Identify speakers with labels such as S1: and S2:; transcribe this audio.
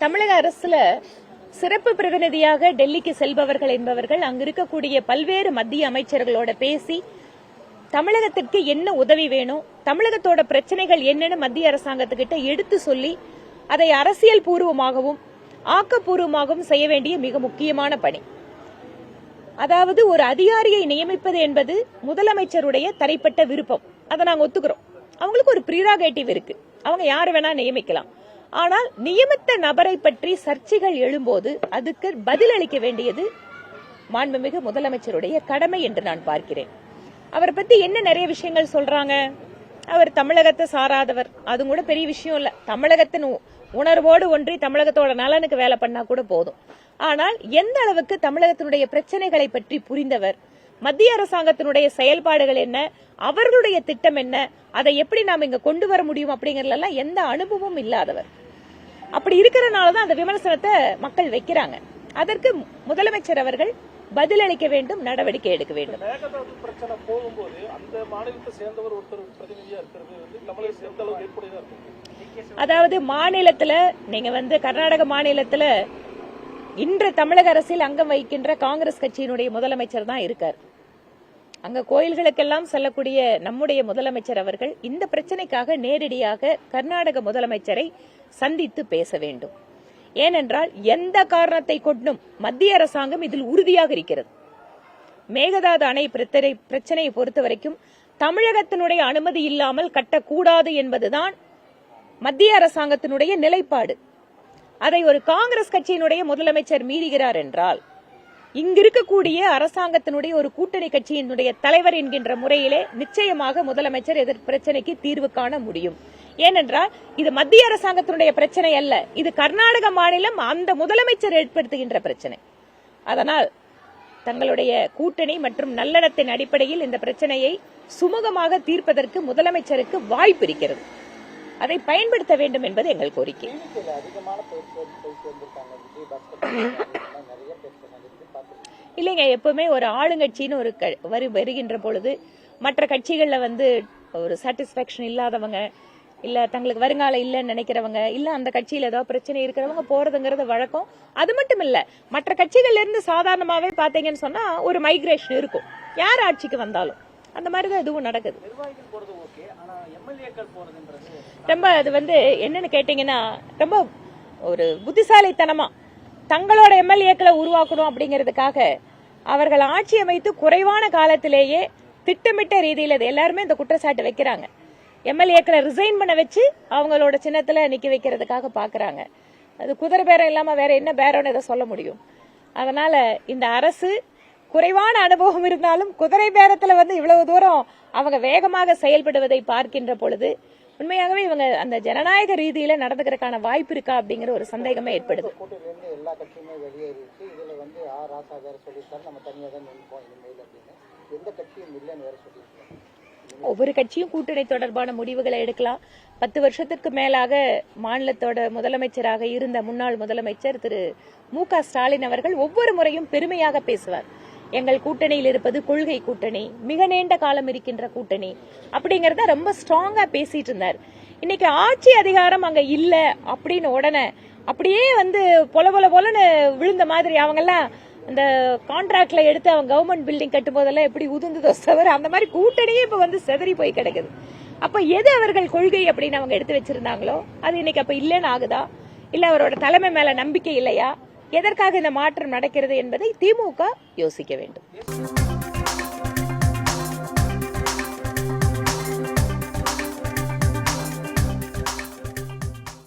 S1: தமிழக அரசுல சிறப்பு பிரதிநிதியாக டெல்லிக்கு செல்பவர்கள் என்பவர்கள் அங்க இருக்கக்கூடிய பல்வேறு மத்திய அமைச்சர்களோட பேசி தமிழகத்திற்கு என்ன உதவி வேணும், தமிழகத்தோட பிரச்சனைகள் என்னன்னு மத்திய அரசாங்கத்துக்கிட்ட எடுத்து சொல்லி அதை அரசியல் பூர்வமாகவும் ஆக்கப்பூர்வமாகவும் செய்ய வேண்டிய மிக முக்கியமான பணி. அதாவது ஒரு அதிகாரியை நியமிப்பது என்பது முதலமைச்சருடைய தனிப்பட்ட விருப்பம். அதை நாங்க ஒத்துக்கிறோம். அவங்களுக்கு ஒரு பிரிராகேட்டிவ் இருக்கு, அவங்க யார் வேணா நியமிக்கலாம். ஆனால் நியமித்த நபரை பற்றி சர்ச்சைகள் எழும்போது அதுக்கு பதிலளிக்க வேண்டியது மாண்புமிகு முதலமைச்சருடைய கடமை என்று நான் பார்க்கிறேன். அவரை பத்தி என்ன நிறைய விஷயங்கள் சொல்றாங்க. அவர் தமிழகத்தை சாராதவர், அது கூட பெரிய விஷயம் இல்ல. தமிழகத்தின் உணர்வோடு ஒன்றி தமிழகத்தோட நலனுக்கு வேலை பண்ணா கூட போதும். ஆனால் எந்த அளவுக்கு தமிழகத்தினுடைய பிரச்சனைகளை பற்றி புரிந்தவர், மத்திய அரசாங்கத்தினுடைய செயல்பாடுகள் என்ன, அவர்களுடைய திட்டம் என்ன, அதை எப்படி நாம இங்க கொண்டு வர முடியும் அப்படிங்கறதுல எந்த அனுபவமும் இல்லாதவர். அப்படி இருக்கிறனாலதான் அந்த விமர்சனத்தை மக்கள் வைக்கிறாங்க. அதற்கு முதலமைச்சர் அவர்கள் பதிலளிக்க வேண்டும், நடவடிக்கை எடுக்க வேண்டும்.
S2: பிரச்சனை போகும்போது அந்த மாநிலத்தை சேர்ந்தவர் ஒருத்தர் பிரதிநிதியா இருக்கிறது.
S1: அதாவது மாநிலத்துல நீங்க கர்நாடக மாநிலத்துல இன்று தமிழக அரசில் அங்கம் வகிக்கின்ற காங்கிரஸ் கட்சியினுடைய முதலமைச்சர் தான் இருக்கார். அங்க கோயில்களுக்கெல்லாம் செல்லக்கூடிய நம்முடைய முதலமைச்சர் அவர்கள் இந்த பிரச்சனைக்காக நேரடியாக கர்நாடக முதலமைச்சரை சந்தித்து பேச வேண்டும். ஏனென்றால் எந்த காரணத்தை கொண்டும் மத்திய அரசாங்கம் இதில் உறுதியாக இருக்கிறது. மேகதாது அணை பிரச்சனையை பொறுத்த வரைக்கும் தமிழகத்தினுடைய அனுமதி இல்லாமல் கட்டக்கூடாது என்பதுதான் மத்திய அரசாங்கத்தினுடைய நிலைப்பாடு. அதை ஒரு காங்கிரஸ் கட்சியினுடைய முதலமைச்சர் மீறுகிறார் என்றால் இங்கிருக்கக்கூடிய அரசாங்கத்தினுடைய ஒரு கூட்டணி கட்சியினுடைய தலைவர் என்கின்ற முறையிலே நிச்சயமாக முதலமைச்சர் எதிர் பிரச்சனைக்கு தீர்வு காண முடியும். ஏனென்றால் இது மத்திய அரசாங்கத்தினுடைய பிரச்சனை அல்ல, இது கர்நாடக மாநிலம் அந்த முதலமைச்சர் ஏற்படுத்துகின்ற பிரச்சனை. அதனால் தங்களுடைய கூட்டணி மற்றும் நல்லெண்ணத்தின் அடிப்படையில் இந்த பிரச்சனையை சுமூகமாக தீர்ப்பதற்கு முதலமைச்சருக்கு வாய்ப்பு இருக்கிறது. அதை பயன்படுத்த வேண்டும் என்பது எங்கள் கோரிக்கை. இல்லைங்க, எப்பவுமே ஒரு ஆளுங்கட்சின்னு வருகின்ற பொழுது மற்ற கட்சிகள்ல ஒரு சாட்டிஸ்பாக்சன் இல்லாதவங்க, இல்ல தங்களுக்கு வருங்காலம் இல்லன்னு நினைக்கிறவங்க, இல்ல அந்த கட்சியில ஏதாவது பிரச்சனை இருக்கிறவங்க போறதுங்கிறது வழக்கம். அது மட்டும் இல்ல, மற்ற கட்சிகள்ல இருந்து சாதாரணமாவே பாத்தீங்கன்னு சொன்னா ஒரு மைக்ரேஷன் இருக்கும். யார் ஆட்சிக்கு வந்தாலும் அந்த மாதிரிதான் இதுவும் நடக்குது. ரொம்ப அது என்னன்னு கேட்டீங்கன்னா, ரொம்ப ஒரு புத்திசாலித்தனமா தங்களோட எம்எல்ஏக்களை உருவாக்கணும் அப்படிங்கறதுக்காக அவர்கள் ஆட்சி அமைத்து குறைவான காலத்திலேயே திட்டமிட்ட ரீதியில் எல்லாருமே இந்த குற்றச்சாட்டு வைக்கிறாங்க. எம்எல்ஏக்களை ரிசைன் பண்ண வச்சு அவங்களோட சின்னத்துல நிக்க வைக்கிறதுக்காக பாக்குறாங்க. அது குதிரை பேரம் இல்லாம வேற என்ன பேரம்னு இதை சொல்ல முடியும். அதனால இந்த அரசு குறைவான அனுபவம் இருந்தாலும் குதிரை பேரத்துல இவ்வளவு தூரம் அவங்க வேகமாக செயல்படுவதை பார்க்கின்ற பொழுது உண்மையாகவே இவங்க அந்த ஜனநாயக ரீதியில நடந்துக்கிறதுக்கான வாய்ப்பு இருக்கா அப்படிங்கிற ஒரு சந்தேகமே ஏற்படுது. ஒவ்வொரு கட்சியும் கூட்டணி தொடர்பான முடிவுகளை எடுக்கலாம். 10 வருஷத்துக்கு மேலாக மாநிலத்தோட முதலமைச்சராக இருந்த முன்னாள் முதலமைச்சர் திரு மு.க. ஸ்டாலின் அவர்கள் ஒவ்வொரு முறையும் பெருமையாக பேசுவார். எங்கள் கூட்டணியில் இருப்பது கொள்கை கூட்டணி, மிக நீண்ட காலம் இருக்கின்ற கூட்டணி அப்படிங்கறத ரொம்ப ஸ்ட்ராங்கா பேசிட்டு இருந்தார். இன்னைக்கு ஆட்சி அதிகாரம் அங்க இல்ல அப்படின்னு உடனே அப்படியே பொல பொல பொலன்னு விழுந்த மாதிரி அவங்க எல்லாம் அந்த கான்ட்ராக்ட்ல எடுத்து அவங்க கவர்மெண்ட் பில்டிங் கட்டும் போதெல்லாம் எப்படி உதுந்துதோ தவிர அந்த மாதிரி கூட்டணியே இப்ப செதறி போய் கிடக்குது. அப்ப எது அவர்கள் கொள்கை அப்படின்னு அவங்க எடுத்து வச்சிருந்தாங்களோ அது இன்னைக்கு அப்ப இல்லன்னு ஆகுதா, இல்ல அவரோட தலைமை மேல நம்பிக்கை இல்லையா, எதற்காக இந்த மாற்றம் நடக்கிறது என்பதை திமுக யோசிக்க வேண்டும்.